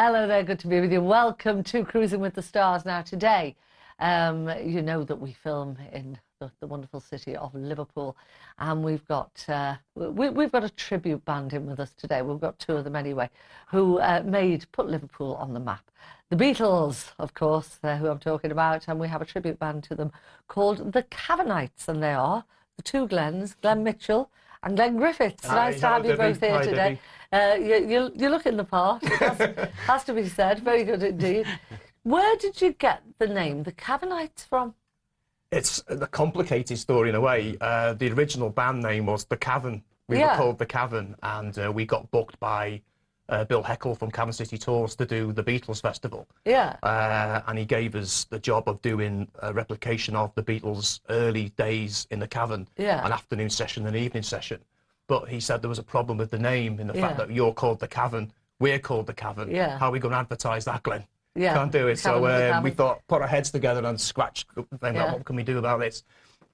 Hello there, good to be with you. Welcome to Cruising with the Stars. Now today, you know that we film in the wonderful city of Liverpool, and we've got a tribute band in with us today. We've got two of them anyway, who put Liverpool on the map. The Beatles, of course, they're who I'm talking about, and we have a tribute band to them called the Cavernites, and they are the two Glens, Glenn Mitchell and Glenn Griffiths. Hi, nice to have you both here today. You look in the part, it has to be said. Very good indeed. Where did you get the name, the Cavernites, from? It's a complicated story in a way. The original band name was The Cavern. We were called The Cavern, and we got booked by Bill Heckle from Cavern City Tours to do the Beatles Festival. Yeah. And he gave us the job of doing a replication of the Beatles' early days in the Cavern, an afternoon session and an evening session. But he said there was a problem with the name, in the fact that you're called The Cavern, we're called The Cavern. Yeah. How are we going to advertise that, Glenn? Yeah. Can't do it. So we thought, put our heads together and scratch, what can we do about this?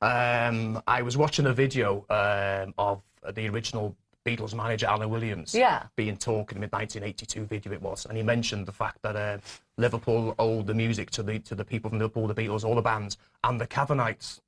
I was watching a video of the original Beatles manager, Alan Williams, being talking in the 1982 video it was, and he mentioned the fact that Liverpool owed the music to the people from Liverpool, the Beatles, all the bands, and the Cavernites.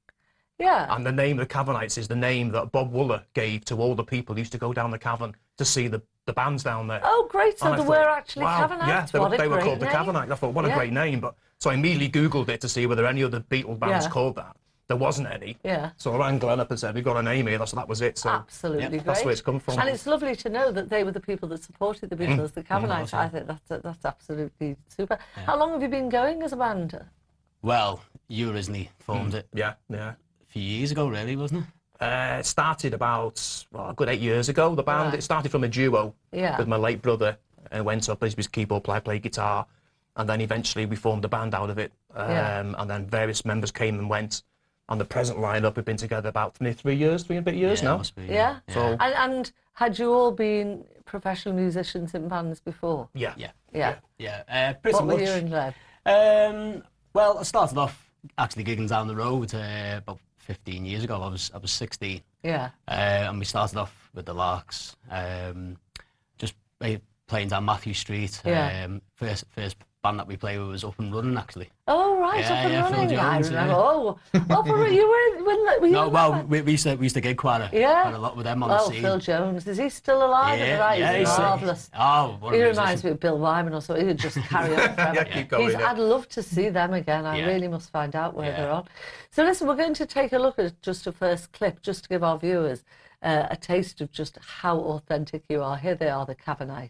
Yeah. And the name of the Cavernites is the name that Bob Wooler gave to all the people who used to go down the cavern to see the bands down there. Oh, great. So there were actually Cavernites. Yeah, they were called the Cavernites. I thought, what a great name. But so I immediately Googled it to see were there any other Beatles bands called that. There wasn't any. Yeah. So I rang Glenn up and said, we've got a name here. So that was it. So, absolutely great. That's where it's come from. And it's lovely to know that they were the people that supported the Beatles, the Cavernites. I think that's absolutely super. Yeah. How long have you been going as a band? Well, you originally formed it. Yeah. A few years ago, really, wasn't it? It started about a good 8 years ago. The band it started from a duo with my late brother, and went up as his keyboard player, played guitar, and then eventually we formed a band out of it. And then various members came and went. On the present lineup, we've been together about 3 and a bit years now. Must be, yeah. So and had you all been professional musicians in bands before? Yeah. Pretty what much. Were you in, Glenn? Well, I started off actually gigging down the road about 15 years ago. I was 16. Yeah. And we started off with the Larks, just playing down Matthew Street. First band that we played with was Up and Running, actually. Oh, right, Up and Running. Phil Jones, I remember. We used to gig quite a lot with them on the scene. Phil Jones, is he still alive? He's marvellous. He reminds me of Bill Wyman or something. He would just carry on forever. Keep going, I'd love to see them again. I really must find out where they're on. So listen, we're going to take a look at just a first clip, just to give our viewers a taste of just how authentic you are. Here they are, the Cavernites.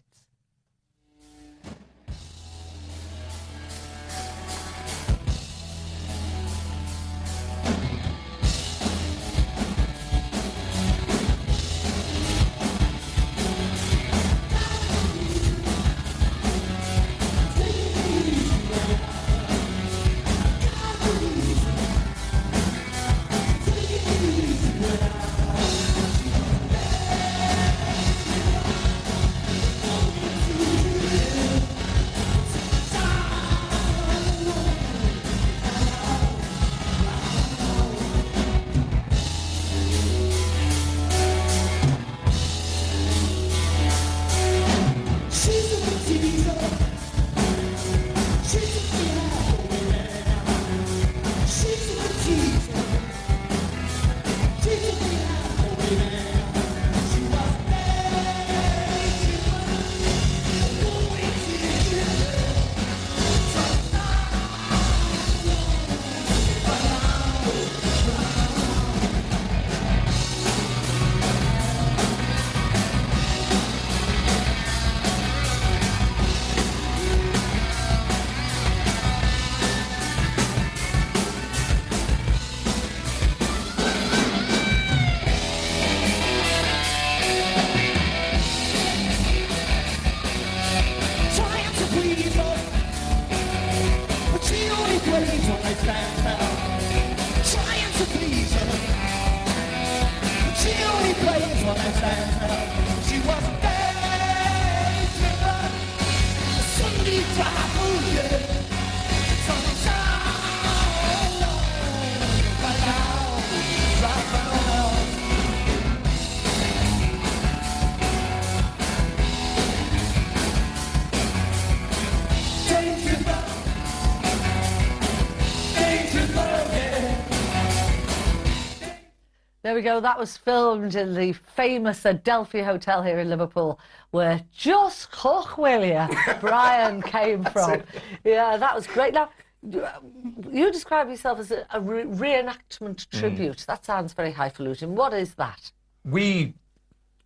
There we go. That was filmed in the famous Adelphi Hotel here in Liverpool, where just Coch Willia Brian came from. Yeah, that was great. Now, you describe yourself as a reenactment tribute. That sounds very highfalutin. What is that? We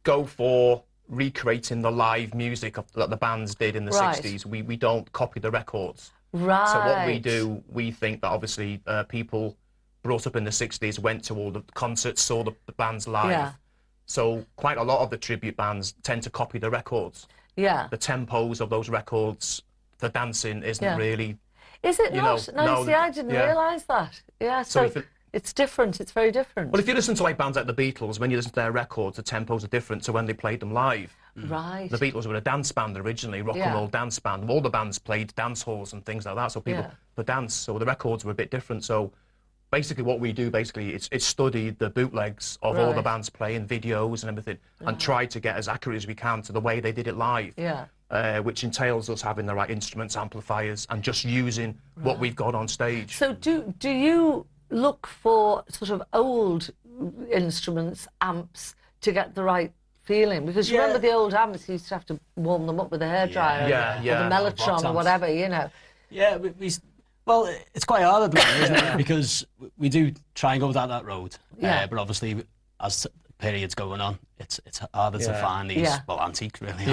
go for recreating the live music that the bands did in the 60s. We don't copy the records. Right. So what we do, we think that obviously people brought up in the 60s went to all the concerts, saw the bands live. Yeah. So quite a lot of the tribute bands tend to copy the records. Yeah. The tempos of those records, the dancing isn't really... Is it not? No, see, I didn't realise that. Yeah, so it's different. It's very different. Well, if you listen to like bands like the Beatles, when you listen to their records, the tempos are different to when they played them live. Right. The Beatles were a dance band originally, rock and roll dance band. All the bands played dance halls and things like that, so people for dance. So the records were a bit different. So basically, what we do it's study the bootlegs of all the bands playing videos and everything, and try to get as accurate as we can to the way they did it live. Yeah. Which entails us having the right instruments, amplifiers, and just using what we've got on stage. So do you look for sort of old instruments, amps, to get the right feeling? Because you remember the old amps, you used to have to warm them up with a hairdryer or the Mellotron or whatever, you know. Yeah, well, it's quite hard at the moment, isn't it? Because we do try and go down that road. But obviously, as periods going on, it's harder to find these, well, antiques, really.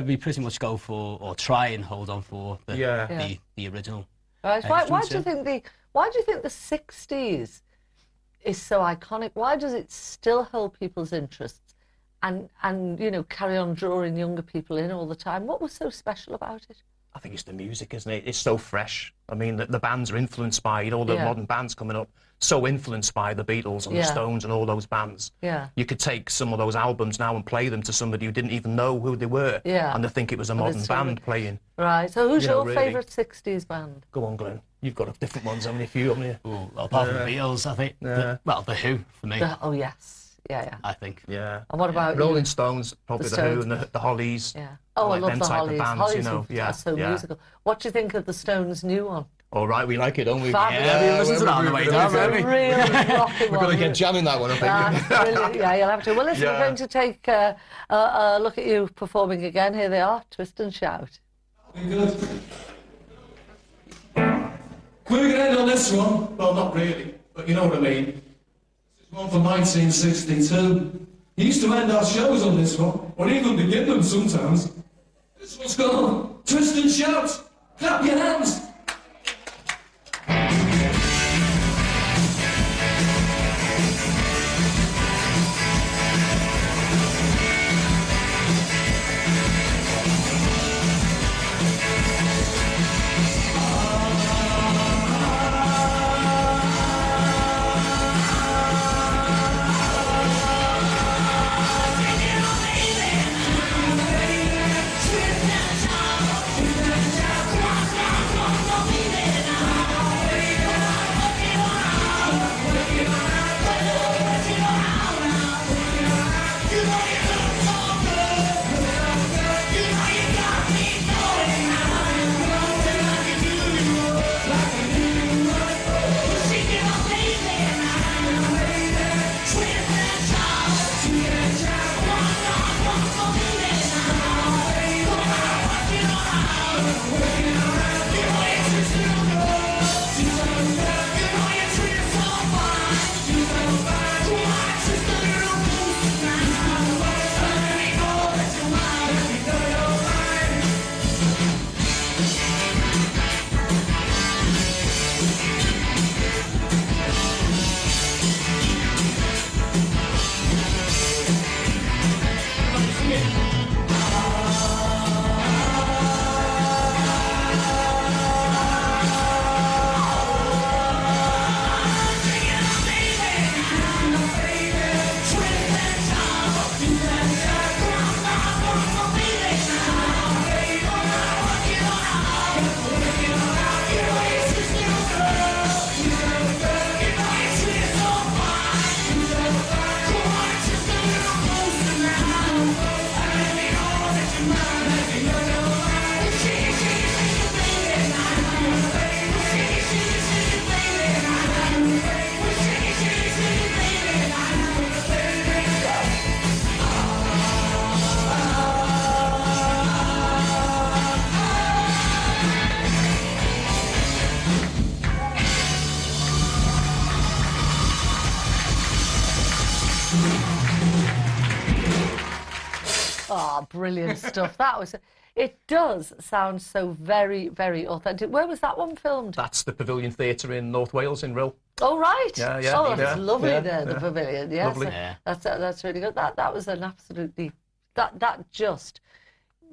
We pretty much go for, or try and hold on for the original. Right. Why do you think the 60s is so iconic? Why does it still hold people's interests and you know, carry on drawing younger people in all the time? What was so special about it? I think it's the music, isn't it? It's so fresh. I mean, the bands are influenced by all the modern bands coming up, so influenced by the Beatles and the Stones and all those bands. Yeah. You could take some of those albums now and play them to somebody who didn't even know who they were, and they think it was a modern band playing. Right. So who's your favourite 60s band? Go on, Glenn. You've got different ones. How many few, haven't you? Well, apart from the Beatles, I think. The Who, for me. Oh, yes. Yeah. I think. Yeah. And what about Rolling Stones, probably the Who and the Hollies. Yeah. Oh, I love the Hollies. Bands, you know. Are so musical. What do you think of the Stones' new one? All right, we like it, don't we? Fabulous. Yeah, we listen to that on the way down, don't we? Really rocking one. We're going to get jamming that one, I think. Brilliant. Yeah, you'll have to. Well, listen, we're going to take a look at you performing again. Here they are, Twist and Shout. Good. We're going to end on this one. Well, not really, but you know what I mean. This is one from 1962. He used to end our shows on this one, or even begin them sometimes. This one's called Twist and Shout. Clap your hands. brilliant stuff. It does sound so very, very authentic. Where was that one filmed? That's the Pavilion Theatre in North Wales, in Rhyl. Oh, right. Yeah, yeah. Oh, that's lovely there, the yeah. Pavilion. Yes, Lovely. Yeah. That's really good. That was an absolutely,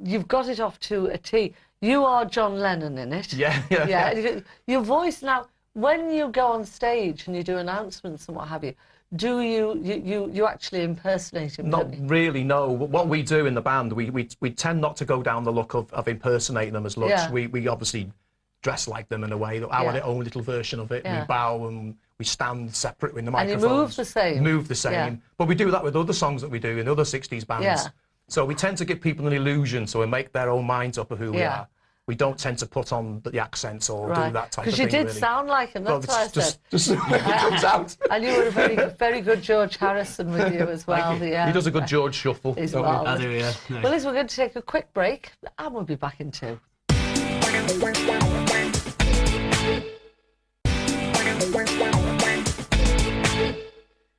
you've got it off to a T. You are John Lennon in it. Yeah. Your voice now, when you go on stage and you do announcements and what have you, do you actually impersonate him? Not really, no. What we do in the band, we tend not to go down the look of impersonating them as much. Yeah. We obviously dress like them in a way, our own little version of it. Yeah. We bow and we stand separate with the And microphones. you move the same. Move the same. Yeah. But we do that with other songs that we do in other 60s bands. Yeah. So we tend to give people an illusion, so we make their own minds up of who we are. We don't tend to put on the accents or do that type of thing. Because you did really. sound like him, that's why I said. Just it comes out. And you were a very, very good George Harrison with you as well. Yeah. He does a good George Shuffle. He's don't he? marvellous. I do, yeah. No. Well, listen, we're going to take a quick break and we'll be back in 2.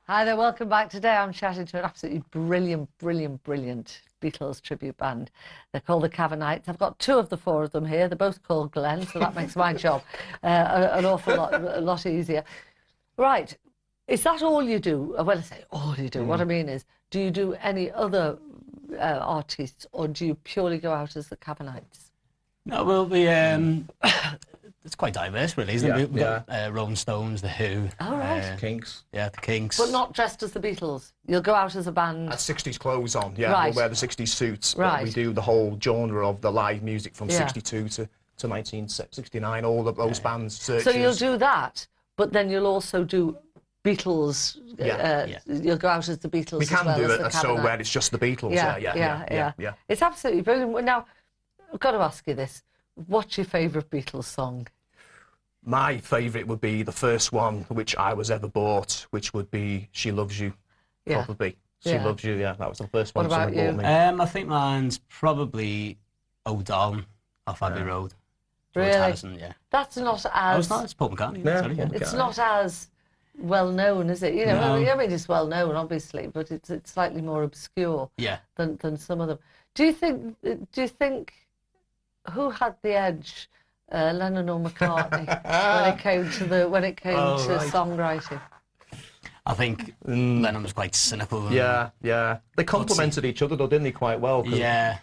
Hi there, welcome back. Today I'm chatting to an absolutely brilliant Beatles tribute band. They're called the Cavernites. I've got 2 of the 4 of them here. They're both called Glenn, so that makes my job an awful lot easier. Right, is that all you do? Well, I say all you do. What I mean is, do you do any other artists, or do you purely go out as the Cavernites? No, well, it's quite diverse, really, isn't it? We've got Rolling Stones, The Who. Oh, right. Kinks. Yeah, the Kinks. But not dressed as the Beatles. You'll go out as a band. Had 60s clothes on, yeah. Right. We'll wear the 60s suits. But Right. we do the whole genre of the live music from 62 to 1969, all of those bands. Searches. So you'll do that, but then you'll also do Beatles. You'll go out as the Beatles. We as can well do as it the so Cavernites. where it's just the Beatles. Yeah. It's absolutely brilliant. Now, I've got to ask you this. What's your favourite Beatles song? My favourite would be the first one, which I was ever bought, which would be She Loves You, probably. She Loves You, yeah. That was the first one What about someone bought me. I think mine's probably Oh Darling off Abbey Road. George Really? Harrison, yeah. That's not Oh, as... it's not. It's Paul McCartney. Yeah, Sorry, Paul yeah. It's not as well known, is it? You know, No. I mean, it's well known, obviously, but it's slightly more obscure Yeah. than some of them. Do you think who had the edge, Lennon or McCartney, when it came to songwriting? I think Lennon was quite cynical. Yeah. They complemented each other, though, didn't they, quite well? 'Cause Yeah.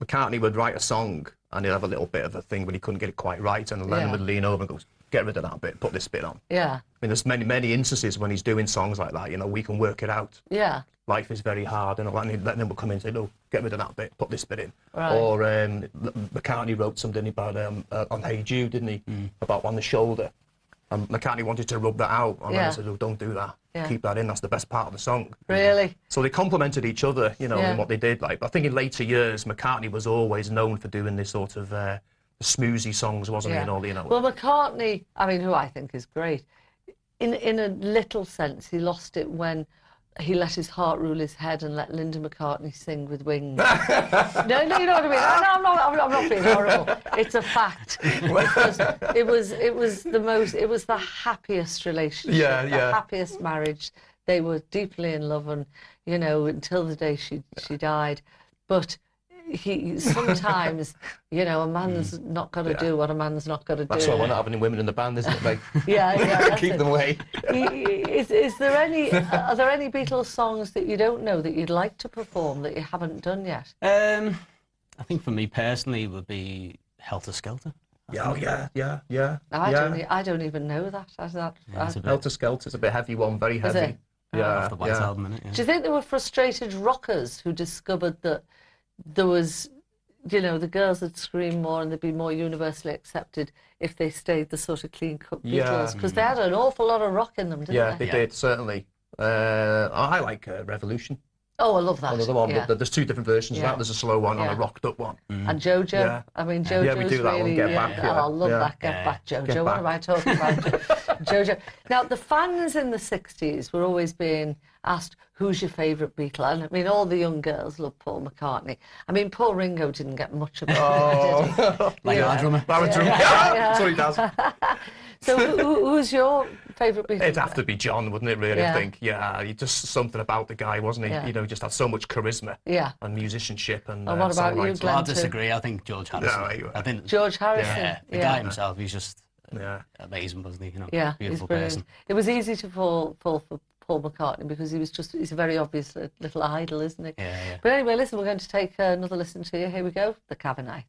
McCartney would write a song and he'd have a little bit of a thing when he couldn't get it quite right, and Lennon would lean over and go, get rid of that bit, put this bit on. Yeah. I mean, there's many instances when he's doing songs like that, you know, we can work it out. Yeah. Life is very hard, and Lennon would come in and say, no, get rid of that bit, put this bit in. Right. Or McCartney wrote something about on Hey Jude, didn't he? About on the shoulder. And McCartney wanted to rub that out, and Lennon said, oh, don't do that. Yeah. Keep that in, that's the best part of the song. Really? So they complemented each other, you know, in what they did. Like, I think in later years, McCartney was always known for doing this sort of smoozy songs, wasn't he? And all, you know. Well, McCartney, I mean, who I think is great, in a little sense, he lost it when he let his heart rule his head and let Linda McCartney sing with Wings. No, you know what I mean. I'm not being horrible. It's a fact. It was the happiest relationship, the happiest marriage. They were deeply in love, and you know, until the day she died. But he sometimes, you know, a man's not got to do what a man's not got to do. That's why we're not having any women in the band, isn't it, mate? Yeah. Keep them away. Are there any Beatles songs that you don't know that you'd like to perform that you haven't done yet? I think for me personally it would be Helter Skelter. Yeah. I don't even know that. Helter Skelter's a bit heavy one, very heavy. Is it? Yeah, Off the White Album, innit? Yeah. Do you think there were frustrated rockers who discovered that there was, you know, the girls would scream more and they'd be more universally accepted if they stayed the sort of clean-cut Beatles? Because they had an awful lot of rock in them, didn't they? Yeah, they did, certainly. I like Revolution. Oh, I love that. Another one, but there's 2 different versions of that. There's a slow one and a rocked-up one. And Jojo. Yeah. I mean, Jojo's we do that really... one, Get Back. Oh, I love that, Get Back, Jojo. Get What Back. am I talking about? Jojo. Now, the fans in the 60s were always being asked, who's your favourite Beatle? And I mean, all the young girls love Paul McCartney. I mean, Paul Ringo didn't get much of it, did he? Like our drummer. Our drummer. Yeah. So he does. So who's your favourite Beatle? It'd have to be John, wouldn't it, really, Yeah. I think? Yeah, just something about the guy, wasn't he? Yeah. You know, just had so much charisma and musicianship and what about you, songwriting. Glenn? I disagree. I think George Harrison. No, I think George Harrison. Yeah, the guy himself, he's just amazing, wasn't he? You know, Yeah, beautiful he's brilliant. person. It was easy to fall for Paul McCartney because he's a very obvious little idol, isn't he? Yeah, yeah. But anyway, listen, we're going to take another listen to you. Here we go, the Cavernites.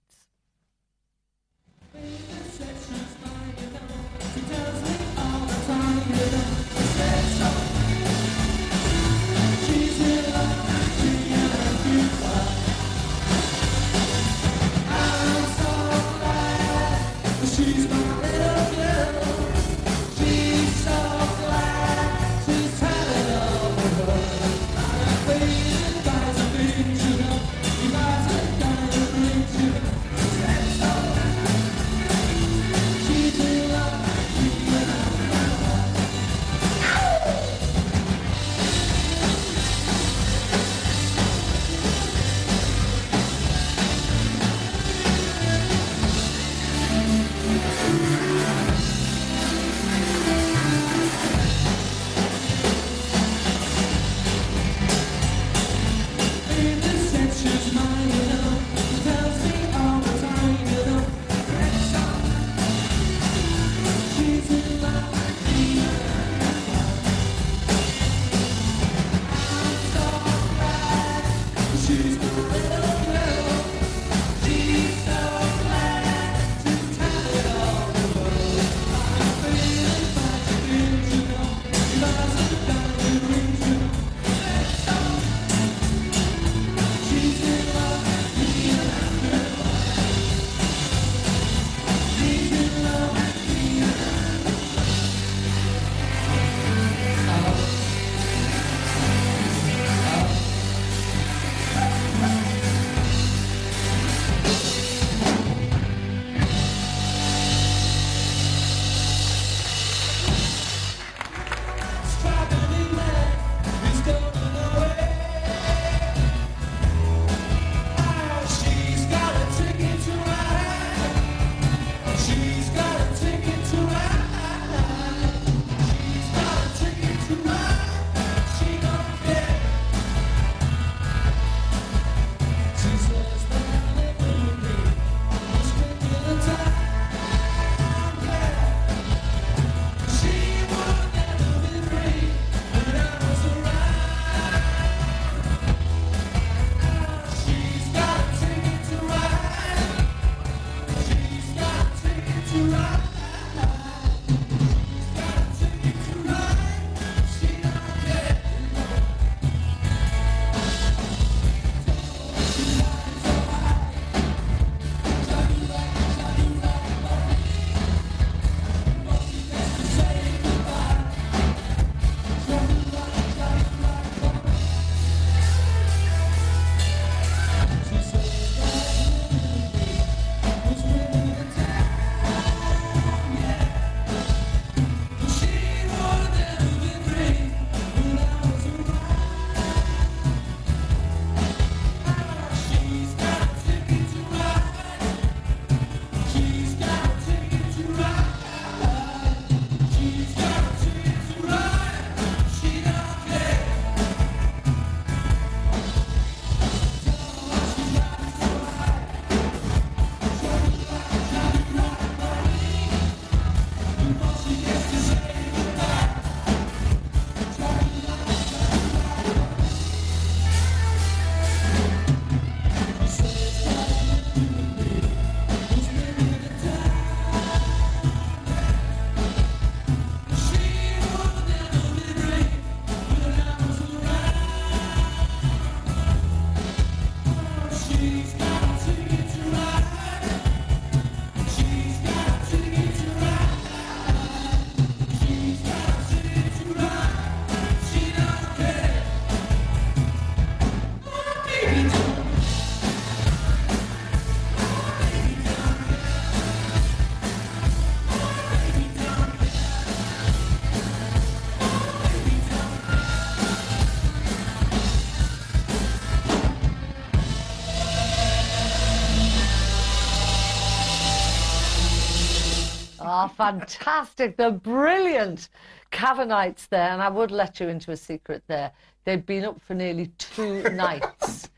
Oh, fantastic. The brilliant Cavernites there. And I would let you into a secret there. They'd been up for nearly 2 nights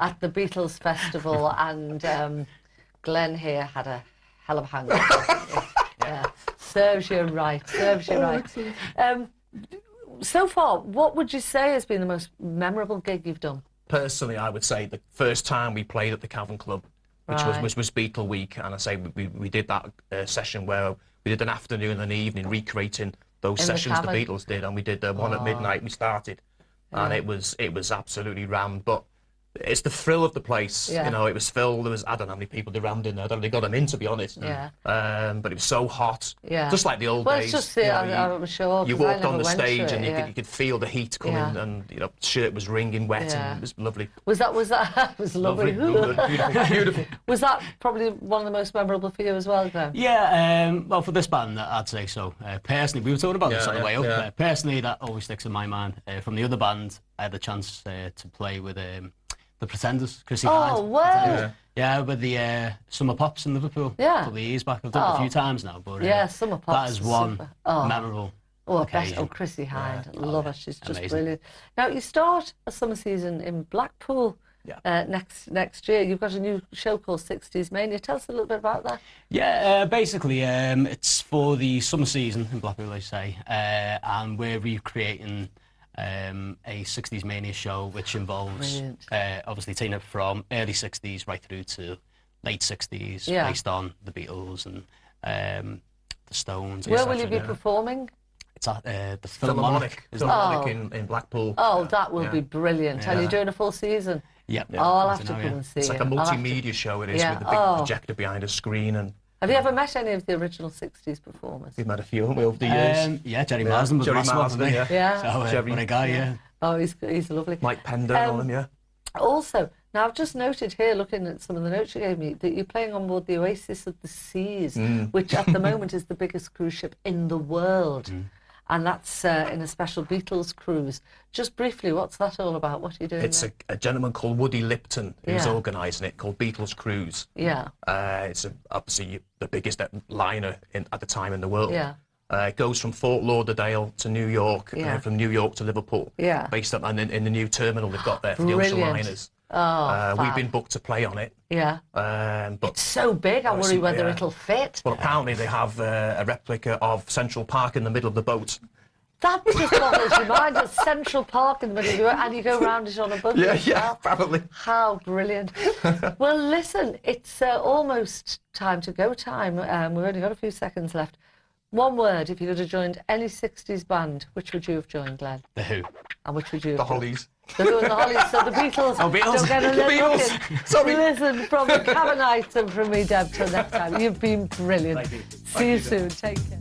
at the Beatles Festival, and Glenn here had a hell of a hangover. Yeah. Serves you right. Serves you right. So far, what would you say has been the most memorable gig you've done? Personally, I would say the first time we played at the Cavern Club, which was Beatle Week, and I say we did that session where we did an afternoon and an evening recreating those sessions the Beatles did, and we did one at midnight. We started, and it was absolutely rammed, but it's the thrill of the place. You know, it was filled. There was, I don't know how many people they rammed in there. I don't know, they got them in, to be honest. Yeah. But it was so hot. Yeah. Just like the old days. Well, it's just, I'm sure. You walked on the stage and you could feel the heat coming, and you know, shirt was wringing wet, and it was lovely. Was that it was lovely. Beautiful. Was that probably one of the most memorable for you as well, Glenn? Yeah. Well, for this band, I'd say so. Personally, we were talking about this on the way up. Personally, that always sticks in my mind. From the other band, I had the chance to play with the Pretenders, Chrissy Hynde. Oh, wow. Yeah, with the Summer Pops in Liverpool. Yeah. A couple of years back. I've done it a few times now, but Summer Pops. that is one memorable occasion. Oh, Chrissy Hynde. Love her. She's just brilliant. Now, you start a summer season in Blackpool next year. You've got a new show called 60s Mania. Tell us a little bit about that. Yeah, basically, it's for the summer season in Blackpool, I say, and we're recreating a 60s Mania show, which involves obviously taking it from early 60s right through to late 60s, based on the Beatles and the Stones. Where will you be performing? It's at the Philharmonic. In Blackpool. Oh, that will be brilliant. And you're doing a full season? Yep. Oh, I'll have to come and see it. It's like a multimedia show, it is, with a big projector behind a screen. And have you ever met any of the original 60s performers? We've met a few over the years. Yeah, Jerry Marsden was last one. Yeah. So, what a guy, Oh, he's lovely. Mike Pender and all them, Also, now I've just noted here, looking at some of the notes you gave me, that you're playing on board the Oasis of the Seas, which at the moment is the biggest cruise ship in the world. And that's in a special Beatles cruise. Just briefly, what's that all about? What are you doing It's there? a gentleman called Woody Lipton who's organising it, called Beatles Cruise. Yeah. It's obviously the biggest liner at the time in the world. Yeah. It goes from Fort Lauderdale to New York, from New York to Liverpool. Yeah. Based on in the new terminal they've got there for the ocean liners. Oh, we've been booked to play on it. Yeah. But it's so big, I worry whether it'll fit. Well, apparently they have a replica of Central Park in the middle of the boat. That just boggles your mind. It's Central Park in the middle of the boat, and you go round it on a boat. Yeah, probably. How brilliant. Well, listen, it's almost time to go time. We've only got a few seconds left. One word, if you could have joined any 60s band, which would you have joined, Glenn? The Who. And which would you have The Hollies. The Hollies, so the Beatles. Oh, Beatles. Don't get a The Beatles. Sorry. Listen, from the Cavernites and from me, Deb, till next time. You've been brilliant. Thank you. See you soon. Take care.